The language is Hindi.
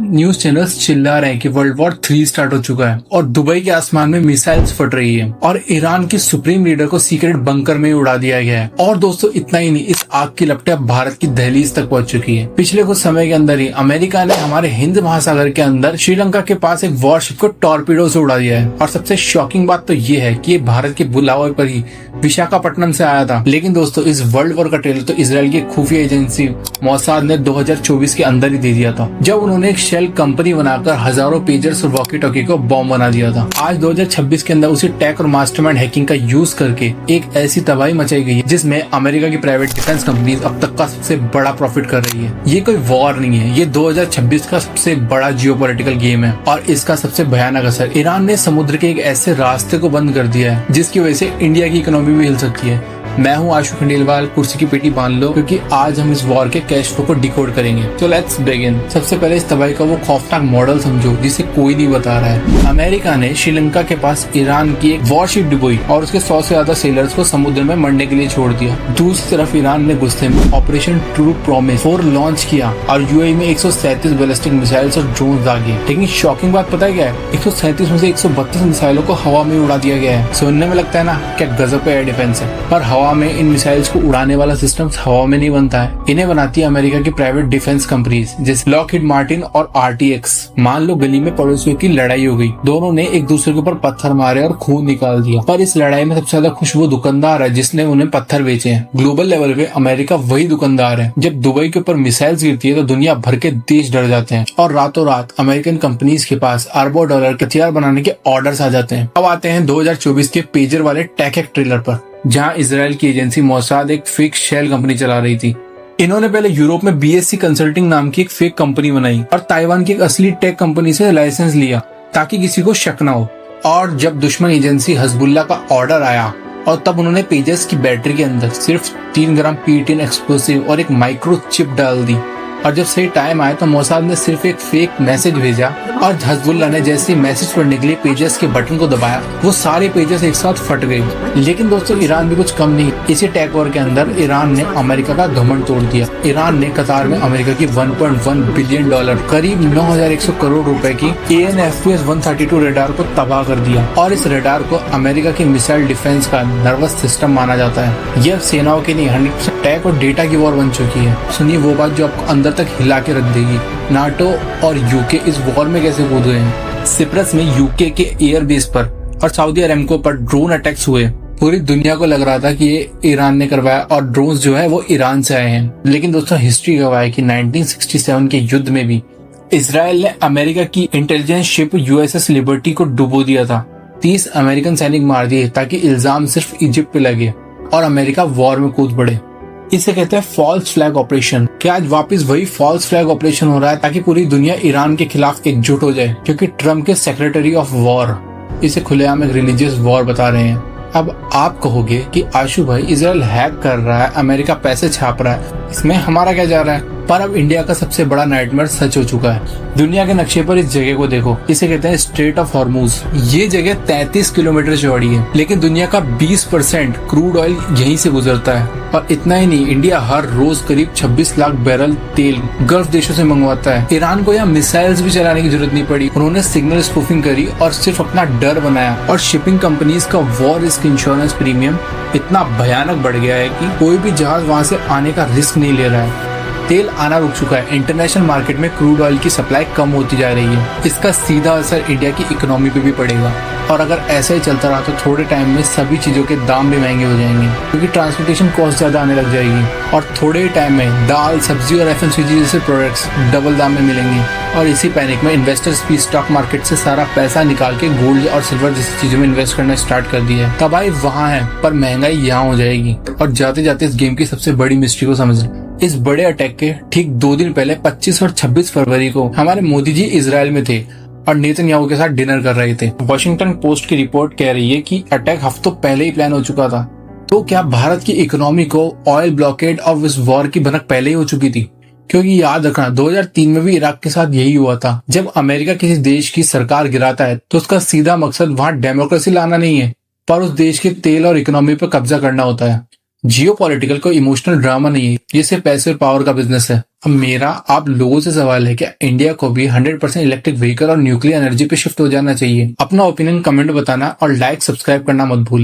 न्यूज चैनल्स चिल्ला रहे हैं कि वर्ल्ड वॉर 3 स्टार्ट हो चुका है और दुबई के आसमान में मिसाइल्स फट रही है और ईरान की सुप्रीम लीडर को सीक्रेट बंकर में उड़ा दिया गया है। और दोस्तों इतना ही नहीं, इस आग की लपटें अब भारत की दहलीज तक पहुंच चुकी है। पिछले कुछ समय के अंदर ही अमेरिका ने हमारे हिंद महासागर के अंदर श्रीलंका के पास एक वॉरशिप को टॉर्पीडो से उड़ा दिया है। और सबसे शॉकिंग बात तो ये है कि ये भारत के बुलावे पर ही विशाखापट्टनम से आया था। लेकिन दोस्तों इस वर्ल्ड वॉर का ट्रेलर तो इजराइल की खुफिया एजेंसी मोसाद ने 2024 के अंदर ही दे दिया था, जब उन्होंने एक शेल कंपनी बनाकर हजारों पेजर्स और वॉकी टॉकी को बॉम्ब बना दिया था। आज 2026 के अंदर उसी टेक और मास्टरमाइंड हैकिंग का यूज करके एक ऐसी तबाही मचाई गई है जिसमें अमेरिका की प्राइवेट डिफेंस कंपनीज अब तक का सबसे बड़ा प्रॉफिट कर रही है। ये कोई वॉर नहीं है, ये 2026 का सबसे बड़ा जियोपॉलिटिकल गेम है। और इसका सबसे भयानक असर ईरान ने समुद्र के एक ऐसे रास्ते को बंद कर दिया है जिसकी वजह से इंडिया की इकोनॉमी भी हिल सकती है। मैं हूं आशु खंडेलवाल, कुर्सी की पेटी बांध लो क्योंकि आज हम इस वॉर के कैश फ्लो को डिकोड करेंगे। तो लेट्स बिगिन। सबसे पहले इस तबाही का वो खौफनाक मॉडल समझो जिसे कोई नहीं बता रहा है। अमेरिका ने श्रीलंका के पास ईरान की एक वॉरशिप डुबोई और उसके 100 से ज्यादा सेलर्स को समुद्र में मरने के लिए छोड़ दिया। दूसरी तरफ ईरान ने गुस्से में ऑपरेशन ट्रू प्रॉमिस 4 लॉन्च किया और यूएई में 137 बैलिस्टिक मिसाइल्स और ड्रोन दागे। लेकिन शॉकिंग बात पता है क्या है? 137 में से 132 मिसाइलों को हवा में उड़ा दिया गया है। सुनने में लगता है ना क्या गजब एयर डिफेंस है, पर हवा में इन मिसाइल्स को उड़ाने वाला सिस्टम हवा में नहीं बनता है। इन्हें बनाती है अमेरिका की प्राइवेट डिफेंस कंपनीज जैसे लॉकहीड मार्टिन और आरटीएक्स। मान लो गली में पड़ोसियों की लड़ाई हो गई, दोनों ने एक दूसरे के ऊपर पत्थर मारे और खून निकाल दिया, पर इस लड़ाई में सबसे ज्यादा खुश वो दुकानदार है जिसने उन्हें पत्थर बेचे हैं। ग्लोबल लेवल पे अमेरिका वही दुकानदार है। जब दुबई के ऊपर मिसाइल्स गिरती है तो दुनिया भर के देश डर जाते हैं और रातों रात अमेरिकन कंपनीज के पास अरबों डॉलर के हथियार बनाने के ऑर्डर्स आ जाते हैं। अब आते हैं 2024 के पेजर वाले टेक हैक ट्रेलर पर, जहां इजराइल की एजेंसी मोसाद एक फेक शेल कंपनी चला रही थी। इन्होंने पहले यूरोप में बीएससी कंसल्टिंग नाम की एक फेक कंपनी बनाई और ताइवान की एक असली टेक कंपनी से लाइसेंस लिया ताकि किसी को शक न हो। और जब दुश्मन एजेंसी हिजबुल्लाह का ऑर्डर आया और तब उन्होंने पेजेस की बैटरी के अंदर सिर्फ 3 ग्राम P10 एक्सप्लोसिव और एक माइक्रो चिप डाल दी। और जब सही टाइम आया तो मोसाद ने सिर्फ एक फेक मैसेज भेजा और हिजबुल्लाह ने जैसे मैसेज पढ़ने के लिए पेजेस के बटन को दबाया, वो सारे पेजेस एक साथ फट गए। लेकिन दोस्तों ईरान भी कुछ कम नहीं। इसी टैक वॉर के अंदर ईरान ने अमेरिका का घमंड तोड़ दिया। ईरान ने कतार में अमेरिका की 1.1 बिलियन डॉलर करीब 9,100 करोड़ रुपए की AN/FPS 132 रेडार को तबाह कर दिया। और इस रेडार को अमेरिका की मिसाइल डिफेंस का नर्वस सिस्टम माना जाता है। यह सेनाओं के लिए 100% टैक और डेटा की वॉर बन चुकी है। सुनिए वो बात जो आपको अंदर तक हिला के रख देगी। नाटो और यूके इस वॉर में कैसे कूद गए हैं। सिप्रस में यूके के एयर बेस पर और सऊदी अरेमको पर ड्रोन अटैक्स हुए। पूरी दुनिया को लग रहा था कि ये ईरान ने करवाया और ड्रोन्स जो है वो ईरान से आए हैं। लेकिन दोस्तों हिस्ट्री गवाह है कि 1967 के युद्ध में भी इजराइल ने अमेरिका की इंटेलिजेंस शिप USS लिबर्टी को डुबो दिया था। 30 अमेरिकन सैनिक मार दिए ताकि इल्जाम सिर्फ इजिप्ट पे लगे और अमेरिका वॉर में कूद पड़े। इसे कहते हैं फॉल्स फ्लैग ऑपरेशन। क्या आज वापस वही फॉल्स फ्लैग ऑपरेशन हो रहा है ताकि पूरी दुनिया ईरान के खिलाफ एकजुट हो जाए, क्योंकि ट्रम्प के सेक्रेटरी ऑफ वॉर इसे खुलेआम एक रिलीजियस वॉर बता रहे हैं। अब आप कहोगे कि आशु भाई इजराइल हैक कर रहा है, अमेरिका पैसे छाप रहा है, इसमें हमारा क्या जा रहा है? पर अब इंडिया का सबसे बड़ा नाइटमेयर सच हो चुका है। दुनिया के नक्शे पर इस जगह को देखो, इसे कहते हैं स्ट्रेट ऑफ हॉर्मूज। ये जगह 33 किलोमीटर चौड़ी है, लेकिन दुनिया का 20% क्रूड ऑयल यहीं से गुजरता है। और इतना ही नहीं, इंडिया हर रोज करीब 26 लाख बैरल तेल गल्फ देशों से मंगवाता है। ईरान को यहाँ मिसाइल्स भी चलाने की जरूरत नहीं पड़ी, उन्होंने सिग्नल स्पूफिंग करी और सिर्फ अपना डर बनाया। और शिपिंग कंपनीज का वॉर रिस्क इंश्योरेंस प्रीमियम इतना भयानक बढ़ गया है कि कोई भी जहाज वहाँ से आने का रिस्क नहीं ले रहा है। तेल आना रुक चुका है, इंटरनेशनल मार्केट में क्रूड ऑयल की सप्लाई कम होती जा रही है। इसका सीधा असर इंडिया की इकोनॉमी पे भी पड़ेगा। और अगर ऐसा ही चलता रहा तो थोड़े टाइम में सभी चीजों के दाम भी महंगे हो जाएंगे, क्योंकि ट्रांसपोर्टेशन कॉस्ट ज्यादा आने लग जाएगी। और थोड़े टाइम में दाल, सब्जी और FMCG जैसे प्रोडक्ट्स डबल दाम में मिलेंगे। और इसी पैनिक में इन्वेस्टर्स भी स्टॉक मार्केट से सारा पैसा निकाल के गोल्ड और सिल्वर जैसी चीजों में इन्वेस्ट करना स्टार्ट कर दिया है। तबाही वहाँ है पर महंगाई यहाँ हो जाएगी। और जाते जाते इस गेम की सबसे बड़ी मिस्ट्री को समझें। इस बड़े अटैक के ठीक 2 दिन पहले 25 और 26 फरवरी को हमारे मोदी जी इजराइल में थे और नेतन्याहू के साथ डिनर कर रहे थे। वॉशिंगटन पोस्ट की रिपोर्ट कह रही है कि अटैक हफ्तों पहले ही प्लान हो चुका था। तो क्या भारत की इकोनॉमी को ऑयल ब्लॉकेड और इस वॉर की भनक पहले ही हो चुकी थी? क्योंकि याद रखना 2003 में भी इराक के साथ यही हुआ था। जब अमेरिका किसी देश की सरकार गिराता है तो उसका सीधा मकसद वहाँ डेमोक्रेसी लाना नहीं है, पर उस देश के तेल और इकोनॉमी पर कब्जा करना होता है। जियो पॉलिटिकल कोई इमोशनल ड्रामा नहीं है, ये सिर्फ पैसे और पावर का बिजनेस है। अब मेरा आप लोगों से सवाल है, क्या इंडिया को भी 100% इलेक्ट्रिक व्हीकल और न्यूक्लियर एनर्जी पे शिफ्ट हो जाना चाहिए? अपना ओपिनियन कमेंट बताना और लाइक सब्सक्राइब करना मत भूलना।